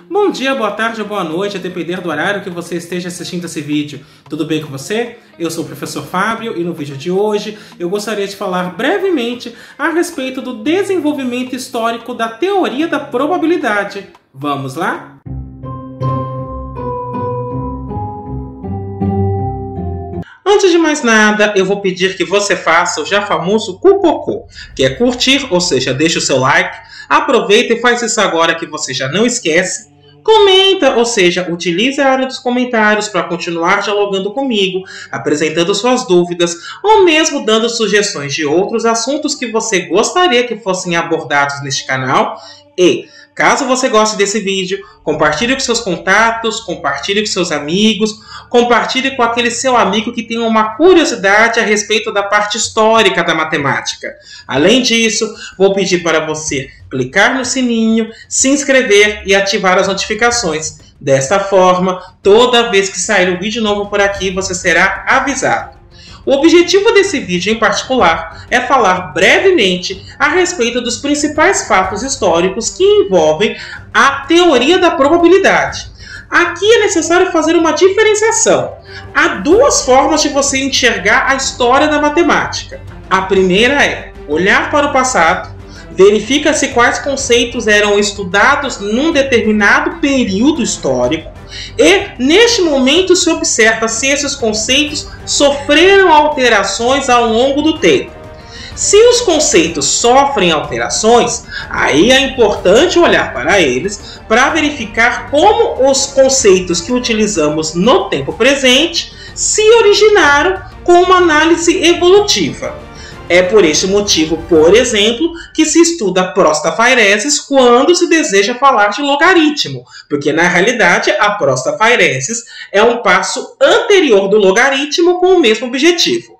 Bom dia, boa tarde ou boa noite, a depender do horário que você esteja assistindo esse vídeo. Tudo bem com você? Eu sou o professor Fábio e no vídeo de hoje eu gostaria de falar brevemente a respeito do desenvolvimento histórico da teoria da probabilidade. Vamos lá? Antes de mais nada, eu vou pedir que você faça o já famoso cupocô, que é curtir, ou seja, deixa o seu like, aproveita e faz isso agora que você já não esquece. Comenta, ou seja, utilize a área dos comentários para continuar dialogando comigo, apresentando suas dúvidas ou mesmo dando sugestões de outros assuntos que você gostaria que fossem abordados neste canal. E, caso você goste desse vídeo, compartilhe com seus contatos, compartilhe com seus amigos, compartilhe com aquele seu amigo que tem uma curiosidade a respeito da parte histórica da matemática. Além disso, vou pedir para você clicar no sininho, se inscrever e ativar as notificações. Desta forma, toda vez que sair um vídeo novo por aqui, você será avisado. O objetivo desse vídeo em particular é falar brevemente a respeito dos principais fatos históricos que envolvem a teoria da probabilidade. Aqui é necessário fazer uma diferenciação. Há duas formas de você enxergar a história da matemática. A primeira é olhar para o passado, verifica-se quais conceitos eram estudados num determinado período histórico e, neste momento, se observa se esses conceitos sofreram alterações ao longo do tempo. Se os conceitos sofrem alterações, aí é importante olhar para eles para verificar como os conceitos que utilizamos no tempo presente se originaram com uma análise evolutiva. É por este motivo, por exemplo, que se estuda prostafaireses quando se deseja falar de logaritmo, porque na realidade a prostafaireses é um passo anterior do logaritmo com o mesmo objetivo.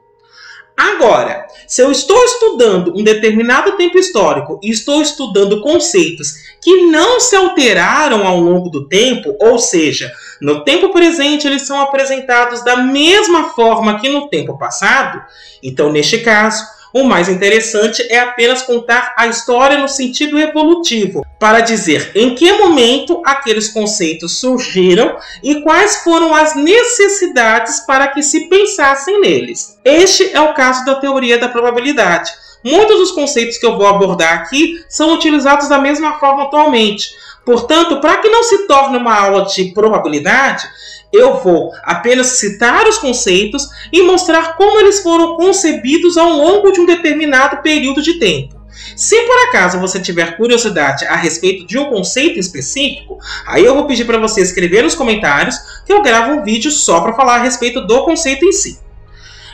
Agora, se eu estou estudando um determinado tempo histórico e estou estudando conceitos que não se alteraram ao longo do tempo, ou seja, no tempo presente eles são apresentados da mesma forma que no tempo passado, então neste caso, o mais interessante é apenas contar a história no sentido evolutivo, para dizer em que momento aqueles conceitos surgiram e quais foram as necessidades para que se pensassem neles. Este é o caso da teoria da probabilidade. Muitos dos conceitos que eu vou abordar aqui são utilizados da mesma forma atualmente. Portanto, para que não se torne uma aula de probabilidade, eu vou apenas citar os conceitos e mostrar como eles foram concebidos ao longo de um determinado período de tempo. Se por acaso você tiver curiosidade a respeito de um conceito específico, aí eu vou pedir para você escrever nos comentários que eu gravo um vídeo só para falar a respeito do conceito em si.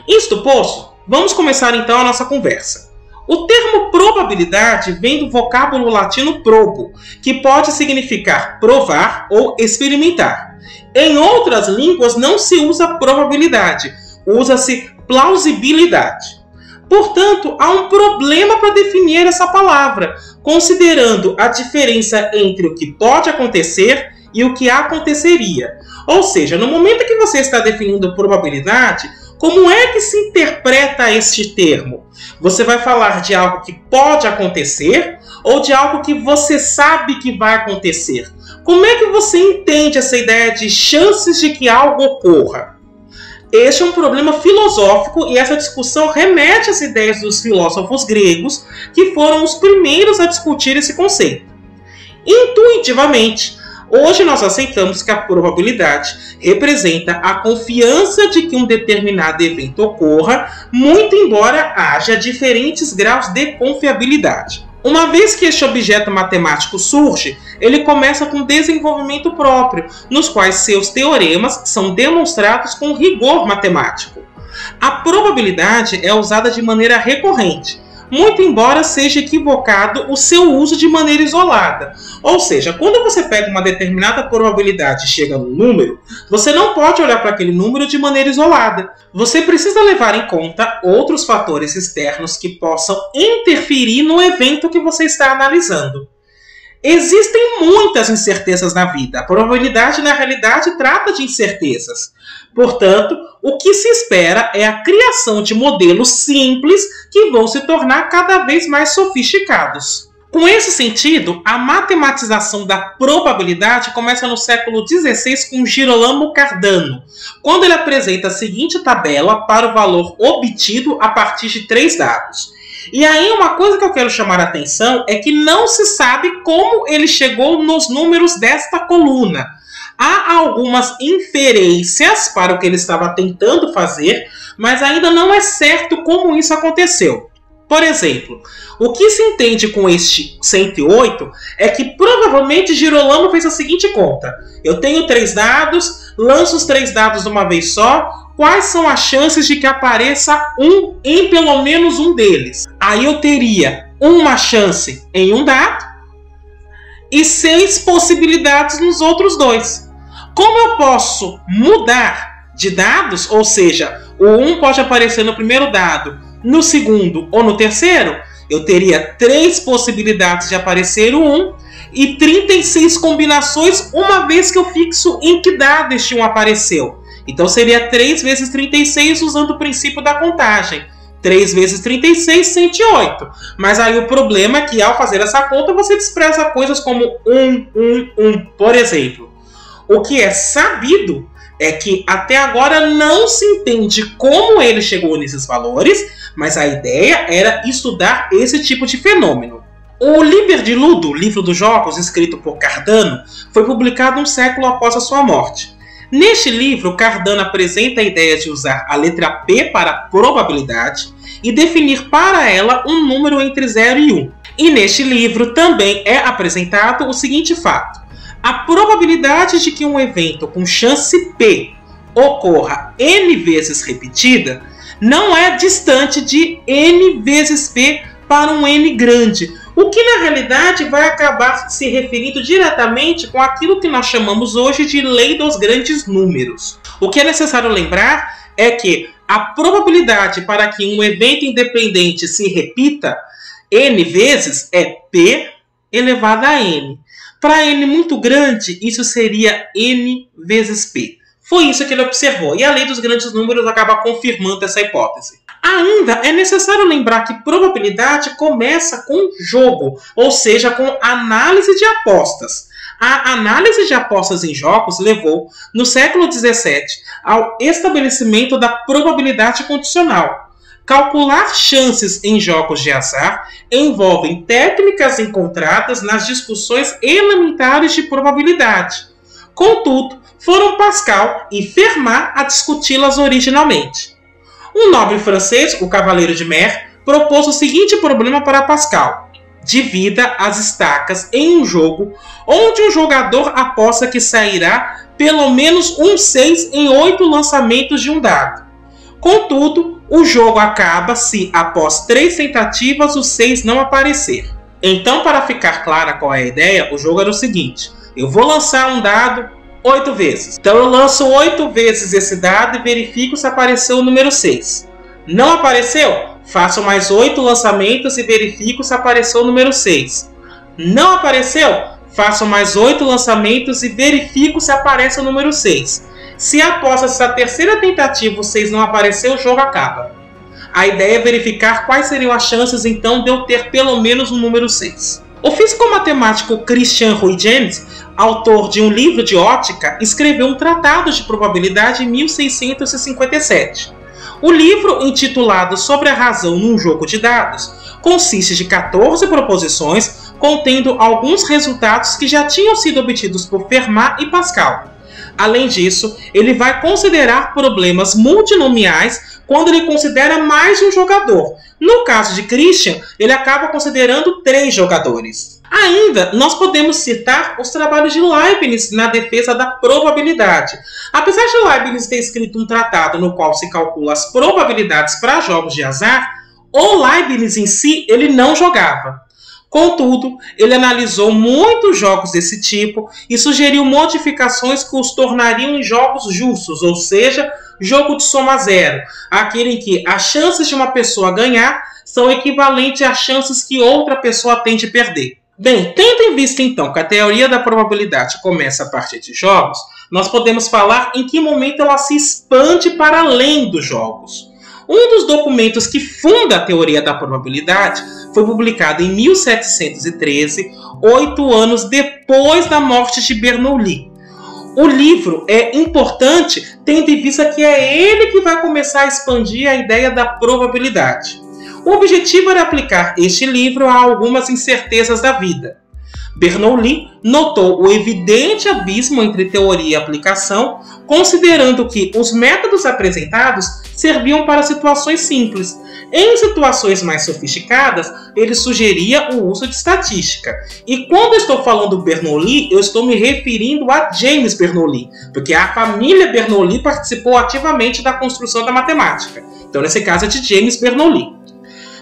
Isto posto, vamos começar então a nossa conversa. O termo probabilidade vem do vocábulo latino probo, que pode significar provar ou experimentar. Em outras línguas não se usa probabilidade, usa-se plausibilidade. Portanto, há um problema para definir essa palavra, considerando a diferença entre o que pode acontecer e o que aconteceria. Ou seja, no momento que você está definindo probabilidade, como é que se interpreta este termo? Você vai falar de algo que pode acontecer ou de algo que você sabe que vai acontecer? Como é que você entende essa ideia de chances de que algo ocorra? Este é um problema filosófico e essa discussão remete às ideias dos filósofos gregos, que foram os primeiros a discutir esse conceito. Intuitivamente, hoje nós aceitamos que a probabilidade representa a confiança de que um determinado evento ocorra, muito embora haja diferentes graus de confiabilidade. Uma vez que este objeto matemático surge, ele começa com desenvolvimento próprio, nos quais seus teoremas são demonstrados com rigor matemático. A probabilidade é usada de maneira recorrente, muito embora seja equivocado o seu uso de maneira isolada. Ou seja, quando você pega uma determinada probabilidade e chega num número, você não pode olhar para aquele número de maneira isolada. Você precisa levar em conta outros fatores externos que possam interferir no evento que você está analisando. Existem muitas incertezas na vida. A probabilidade, na realidade, trata de incertezas. Portanto, o que se espera é a criação de modelos simples que vão se tornar cada vez mais sofisticados. Com esse sentido, a matematização da probabilidade começa no século XVI com Girolamo Cardano, quando ele apresenta a seguinte tabela para o valor obtido a partir de 3 dados. E aí uma coisa que eu quero chamar a atenção é que não se sabe como ele chegou nos números desta coluna. Há algumas inferências para o que ele estava tentando fazer, mas ainda não é certo como isso aconteceu. Por exemplo, o que se entende com este 108 é que provavelmente Girolamo fez a seguinte conta. Eu tenho 3 dados, lanço os 3 dados de uma vez só. Quais são as chances de que apareça 1 em pelo menos um deles? Aí eu teria uma chance em um dado e 6 possibilidades nos outros 2. Como eu posso mudar de dados, ou seja, o 1 pode aparecer no primeiro dado, no segundo ou no terceiro, eu teria 3 possibilidades de aparecer o 1 e 36 combinações uma vez que eu fixo em que dado este 1 apareceu. Então seria 3 vezes 36 usando o princípio da contagem. 3 vezes 36, 108. Mas aí o problema é que ao fazer essa conta você despreza coisas como 1. Por exemplo, o que é sabido é que até agora não se entende como ele chegou nesses valores, mas a ideia era estudar esse tipo de fenômeno. O Liber de Ludo, livro dos jogos, escrito por Cardano, foi publicado um século após a sua morte. Neste livro, Cardano apresenta a ideia de usar a letra P para probabilidade e definir para ela um número entre 0 e 1. E neste livro também é apresentado o seguinte fato. A probabilidade de que um evento com chance P ocorra N vezes repetida não é distante de N vezes P para um N grande, o que na realidade vai acabar se referindo diretamente com aquilo que nós chamamos hoje de lei dos grandes números. O que é necessário lembrar é que a probabilidade para que um evento independente se repita N vezes é P elevado a N. Para N muito grande, isso seria N vezes P. Foi isso que ele observou, e a lei dos grandes números acaba confirmando essa hipótese. Ainda é necessário lembrar que probabilidade começa com jogo, ou seja, com análise de apostas. A análise de apostas em jogos levou, no século XVII, ao estabelecimento da probabilidade condicional. Calcular chances em jogos de azar envolvem técnicas encontradas nas discussões elementares de probabilidade. Contudo, foram Pascal e Fermat a discuti-las originalmente. Um nobre francês, o Cavaleiro de Mer, propôs o seguinte problema para Pascal. Divida as estacas em um jogo onde um jogador aposta que sairá pelo menos um 6 em 8 lançamentos de um dado. Contudo, o jogo acaba se, após 3 tentativas, o 6 não aparecer. Então, para ficar clara qual é a ideia, o jogo era o seguinte. Eu vou lançar um dado 8 vezes. Então eu lanço 8 vezes esse dado e verifico se apareceu o número 6. Não apareceu? Faço mais 8 lançamentos e verifico se apareceu o número 6. Não apareceu? Faço mais 8 lançamentos e verifico se aparece o número 6. Se após essa terceira tentativa o 6 não aparecer, o jogo acaba. A ideia é verificar quais seriam as chances então de eu ter pelo menos um número 6. O físico-matemático Christian Huygens, autor de um livro de ótica, escreveu um tratado de probabilidade em 1657. O livro, intitulado Sobre a Razão num Jogo de Dados, consiste de 14 proposições, contendo alguns resultados que já tinham sido obtidos por Fermat e Pascal. Além disso, ele vai considerar problemas multinomiais quando ele considera mais de um jogador. No caso de Christian, ele acaba considerando 3 jogadores. Ainda, nós podemos citar os trabalhos de Leibniz na defesa da probabilidade. Apesar de Leibniz ter escrito um tratado no qual se calcula as probabilidades para jogos de azar, o Leibniz em si ele não jogava. Contudo, ele analisou muitos jogos desse tipo e sugeriu modificações que os tornariam em jogos justos, ou seja, jogo de soma zero, aquele em que as chances de uma pessoa ganhar são equivalentes às chances que outra pessoa tem de perder. Bem, tendo em vista então que a teoria da probabilidade começa a partir de jogos, nós podemos falar em que momento ela se expande para além dos jogos. Um dos documentos que funda a teoria da probabilidade foi publicado em 1713, 8 anos depois da morte de Bernoulli. O livro é importante, tendo em vista que é ele que vai começar a expandir a ideia da probabilidade. O objetivo era aplicar este livro a algumas incertezas da vida. Bernoulli notou o evidente abismo entre teoria e aplicação, considerando que os métodos apresentados serviam para situações simples. Em situações mais sofisticadas, ele sugeria o uso de estatística. E quando eu estou falando Bernoulli, eu estou me referindo a James Bernoulli, porque a família Bernoulli participou ativamente da construção da matemática. Então, nesse caso, é de James Bernoulli.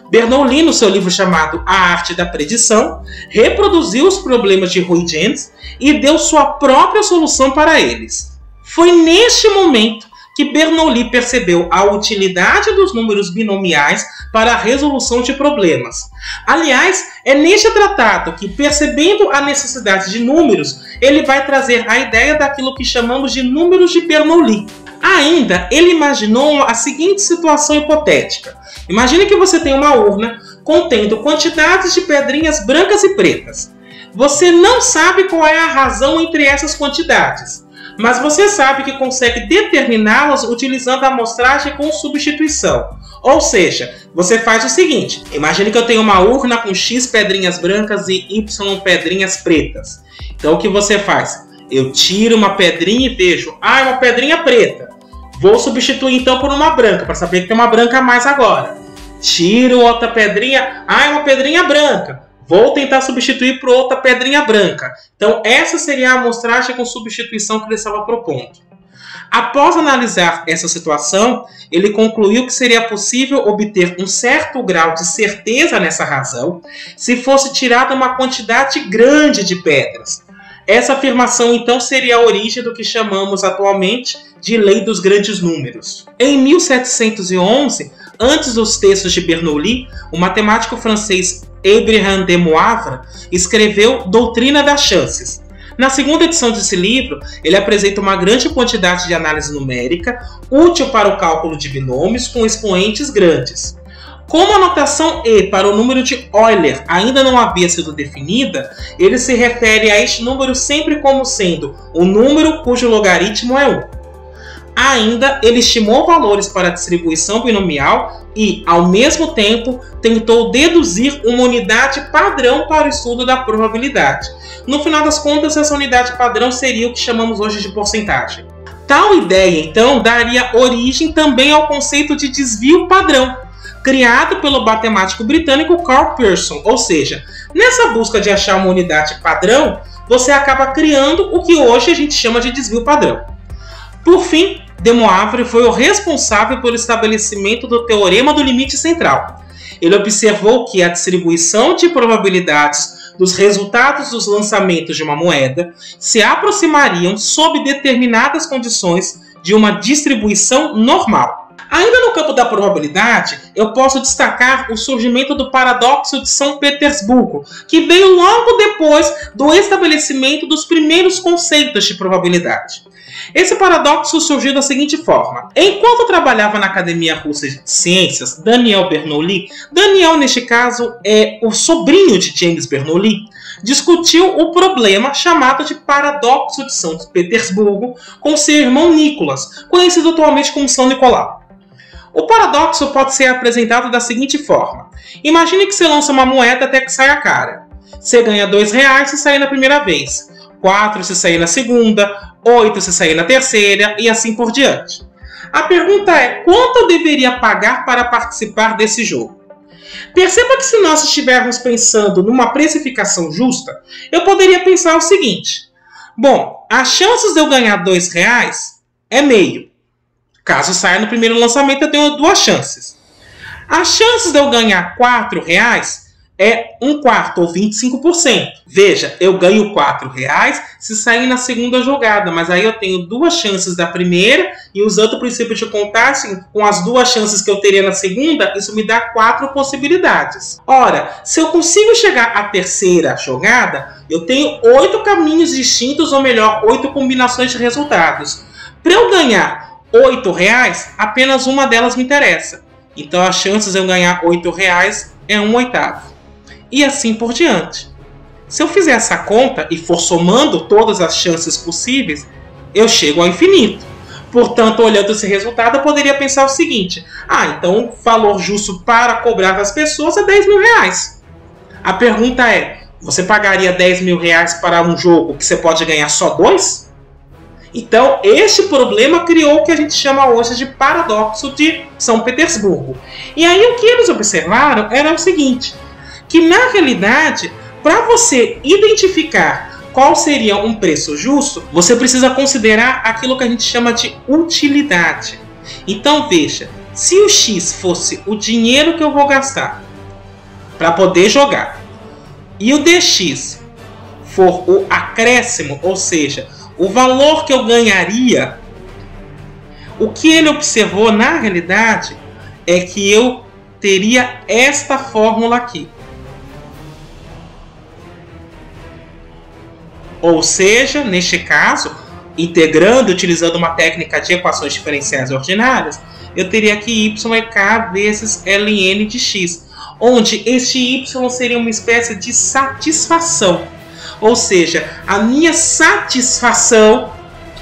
Bernoulli, no seu livro chamado A Arte da Predição, reproduziu os problemas de Huygens e deu sua própria solução para eles. Foi neste momento que Bernoulli percebeu a utilidade dos números binomiais para a resolução de problemas. Aliás, é neste tratado que, percebendo a necessidade de números, ele vai trazer a ideia daquilo que chamamos de números de Bernoulli. Ainda, ele imaginou a seguinte situação hipotética. Imagine que você tem uma urna contendo quantidades de pedrinhas brancas e pretas. Você não sabe qual é a razão entre essas quantidades, mas você sabe que consegue determiná-las utilizando a amostragem com substituição. Ou seja, você faz o seguinte: imagine que eu tenho uma urna com X pedrinhas brancas e Y pedrinhas pretas. Então o que você faz? Eu tiro uma pedrinha e vejo, é uma pedrinha preta. Vou substituir então por uma branca, para saber que tem uma branca a mais agora. Tiro outra pedrinha, é uma pedrinha branca. Vou tentar substituir por outra pedrinha branca. Então essa seria a amostragem com substituição que ele estava propondo. Após analisar essa situação, ele concluiu que seria possível obter um certo grau de certeza nessa razão se fosse tirada uma quantidade grande de pedras. Essa afirmação, então, seria a origem do que chamamos atualmente de Lei dos Grandes Números. Em 1711, antes dos textos de Bernoulli, o matemático francês Abraham de Moivre escreveu Doutrina das Chances. Na segunda edição desse livro, ele apresenta uma grande quantidade de análise numérica, útil para o cálculo de binômios com expoentes grandes. Como a notação E para o número de Euler ainda não havia sido definida, ele se refere a este número sempre como sendo um número cujo logaritmo é 1. Ainda, ele estimou valores para a distribuição binomial e, ao mesmo tempo, tentou deduzir uma unidade padrão para o estudo da probabilidade. No final das contas, essa unidade padrão seria o que chamamos hoje de porcentagem. Tal ideia, então, daria origem também ao conceito de desvio padrão, criado pelo matemático britânico Karl Pearson. Ou seja, nessa busca de achar uma unidade padrão, você acaba criando o que hoje a gente chama de desvio padrão. Por fim, De Moivre foi o responsável pelo estabelecimento do Teorema do Limite Central. Ele observou que a distribuição de probabilidades dos resultados dos lançamentos de uma moeda se aproximariam sob determinadas condições de uma distribuição normal. Ainda no campo da probabilidade, eu posso destacar o surgimento do paradoxo de São Petersburgo, que veio logo depois do estabelecimento dos primeiros conceitos de probabilidade. Esse paradoxo surgiu da seguinte forma. Enquanto trabalhava na Academia Russa de Ciências, Daniel Bernoulli, Daniel neste caso é o sobrinho de James Bernoulli, discutiu o problema chamado de paradoxo de São Petersburgo com seu irmão Nicolas, conhecido atualmente como São Nicolau. O paradoxo pode ser apresentado da seguinte forma. Imagine que você lança uma moeda até que saia cara. Você ganha R$2 se sair na primeira vez, 4 se sair na segunda, 8 se sair na terceira e assim por diante. A pergunta é, quanto eu deveria pagar para participar desse jogo? Perceba que se nós estivermos pensando numa precificação justa, eu poderia pensar o seguinte. Bom, as chances de eu ganhar R$2 é meio. Caso saia no primeiro lançamento, eu tenho 2 chances. As chances de eu ganhar R$4 é 1/4 ou 25%. Veja, eu ganho R$4 se sair na segunda jogada, mas aí eu tenho 2 chances da primeira e usando o princípio de contagem, com as 2 chances que eu teria na segunda, isso me dá 4 possibilidades. Ora, se eu consigo chegar à terceira jogada, eu tenho 8 caminhos distintos, ou melhor, 8 combinações de resultados. Para eu ganhar R$8, apenas uma delas me interessa. Então as chances de eu ganhar R$8 é 1/8. E assim por diante. Se eu fizer essa conta e for somando todas as chances possíveis, eu chego ao infinito. Portanto, olhando esse resultado, eu poderia pensar o seguinte: então o valor justo para cobrar das pessoas é R$10.000. A pergunta é, você pagaria R$10.000 para um jogo que você pode ganhar só 2? Então, este problema criou o que a gente chama hoje de paradoxo de São Petersburgo. E aí o que eles observaram era o seguinte, que na realidade, para você identificar qual seria um preço justo, você precisa considerar aquilo que a gente chama de utilidade. Então veja, se o X fosse o dinheiro que eu vou gastar para poder jogar, e o DX for o acréscimo, ou seja, o valor que eu ganharia, o que ele observou na realidade é que eu teria esta fórmula aqui. Ou seja, neste caso, integrando, utilizando uma técnica de equações diferenciais ordinárias, eu teria aqui y é k vezes ln de x, onde este y seria uma espécie de satisfação. Ou seja, a minha satisfação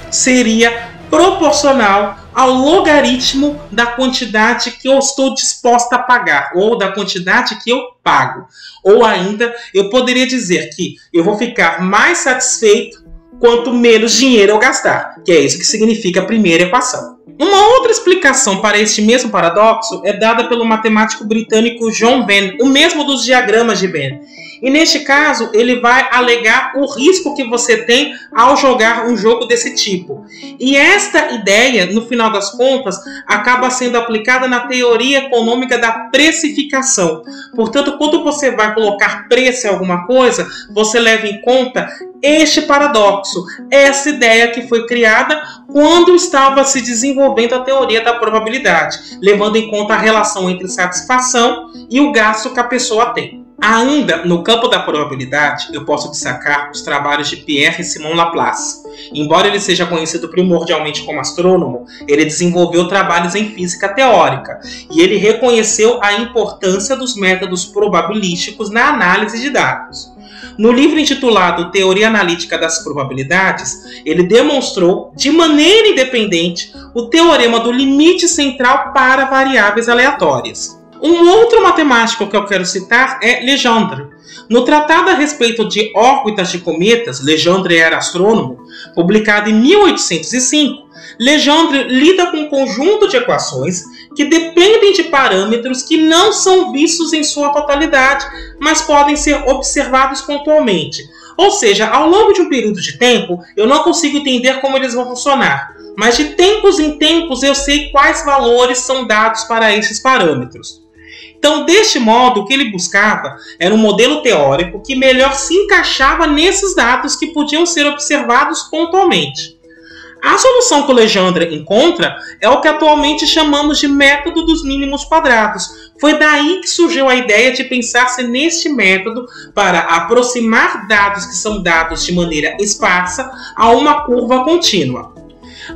seria proporcional ao logaritmo da quantidade que eu estou disposta a pagar, ou da quantidade que eu pago. Ou ainda, eu poderia dizer que eu vou ficar mais satisfeito quanto menos dinheiro eu gastar, que é isso que significa a primeira equação. Uma outra explicação para este mesmo paradoxo é dada pelo matemático britânico John Venn, o mesmo dos diagramas de Venn. E neste caso, ele vai alegar o risco que você tem ao jogar um jogo desse tipo. E esta ideia, no final das contas, acaba sendo aplicada na teoria econômica da precificação. Portanto, quando você vai colocar preço em alguma coisa, você leva em conta este paradoxo, essa ideia que foi criada quando estava se desenvolvendo a teoria da probabilidade, levando em conta a relação entre satisfação e o gasto que a pessoa tem. Ainda no campo da probabilidade, eu posso destacar os trabalhos de Pierre e Simon Laplace. Embora ele seja conhecido primordialmente como astrônomo, ele desenvolveu trabalhos em física teórica e ele reconheceu a importância dos métodos probabilísticos na análise de dados. No livro intitulado Teoria Analítica das Probabilidades, ele demonstrou, de maneira independente, o teorema do limite central para variáveis aleatórias. Um outro matemático que eu quero citar é Legendre. No tratado a respeito de órbitas de cometas, Legendre era astrônomo, publicado em 1805, Legendre lida com um conjunto de equações que dependem de parâmetros que não são vistos em sua totalidade, mas podem ser observados pontualmente. Ou seja, ao longo de um período de tempo, eu não consigo entender como eles vão funcionar, mas de tempos em tempos eu sei quais valores são dados para esses parâmetros. Então, deste modo, o que ele buscava era um modelo teórico que melhor se encaixava nesses dados que podiam ser observados pontualmente. A solução que o Legendre encontra é o que atualmente chamamos de método dos mínimos quadrados. Foi daí que surgiu a ideia de pensar-se neste método para aproximar dados que são dados de maneira esparsa a uma curva contínua.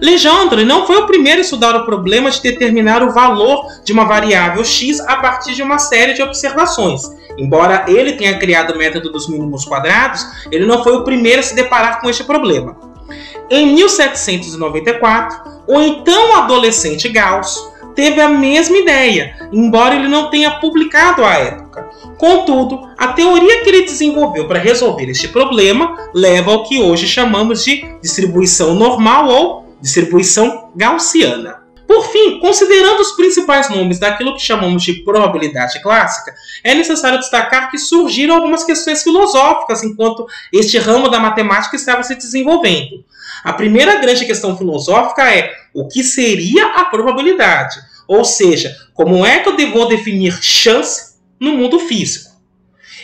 Legendre não foi o primeiro a estudar o problema de determinar o valor de uma variável x a partir de uma série de observações. Embora ele tenha criado o método dos mínimos quadrados, ele não foi o primeiro a se deparar com este problema. Em 1794, o então adolescente Gauss teve a mesma ideia, embora ele não tenha publicado à época. Contudo, a teoria que ele desenvolveu para resolver este problema leva ao que hoje chamamos de distribuição normal ou distribuição gaussiana. Por fim, considerando os principais nomes daquilo que chamamos de probabilidade clássica, é necessário destacar que surgiram algumas questões filosóficas enquanto este ramo da matemática estava se desenvolvendo. A primeira grande questão filosófica é o que seria a probabilidade, ou seja, como é que eu vou definir chance no mundo físico.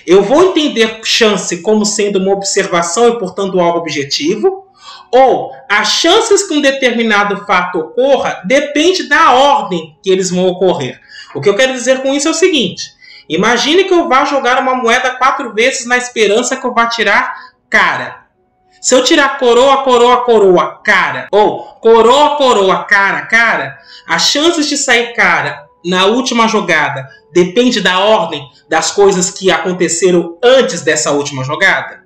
Eu vou entender chance como sendo uma observação e, portanto, algo objetivo, ou as chances que um determinado fato ocorra depende da ordem que eles vão ocorrer. O que eu quero dizer com isso é o seguinte: imagine que eu vá jogar uma moeda 4 vezes na esperança que eu vá tirar cara. Se eu tirar coroa, coroa, coroa, cara, ou coroa, coroa, cara, cara, as chances de sair cara na última jogada depende da ordem das coisas que aconteceram antes dessa última jogada?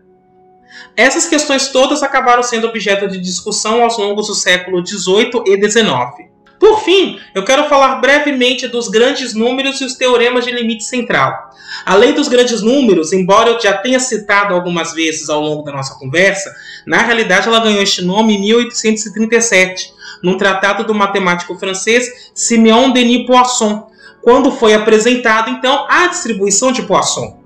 Essas questões todas acabaram sendo objeto de discussão ao longo do século XVIII e XIX. Por fim, eu quero falar brevemente dos grandes números e os teoremas de limite central. A lei dos grandes números, embora eu já tenha citado algumas vezes ao longo da nossa conversa, na realidade ela ganhou este nome em 1837, num tratado do matemático francês Simeon Denis Poisson, quando foi apresentado então a distribuição de Poisson.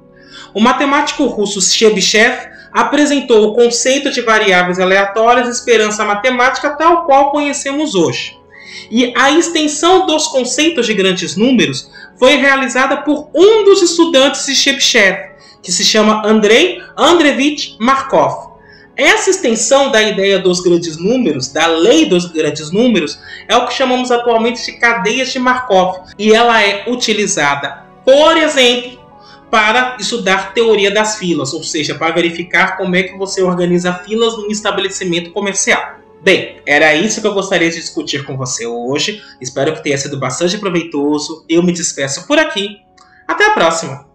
O matemático russo Chebyshev apresentou o conceito de variáveis aleatórias e esperança matemática tal qual conhecemos hoje. E a extensão dos conceitos de grandes números foi realizada por um dos estudantes de Chebyshev, que se chama Andrei Andreevich Markov. Essa extensão da ideia dos grandes números, da lei dos grandes números, é o que chamamos atualmente de cadeias de Markov. E ela é utilizada, por exemplo, para estudar teoria das filas, ou seja, para verificar como é que você organiza filas num estabelecimento comercial. Bem, era isso que eu gostaria de discutir com você hoje. Espero que tenha sido bastante proveitoso. Eu me despeço por aqui. Até a próxima!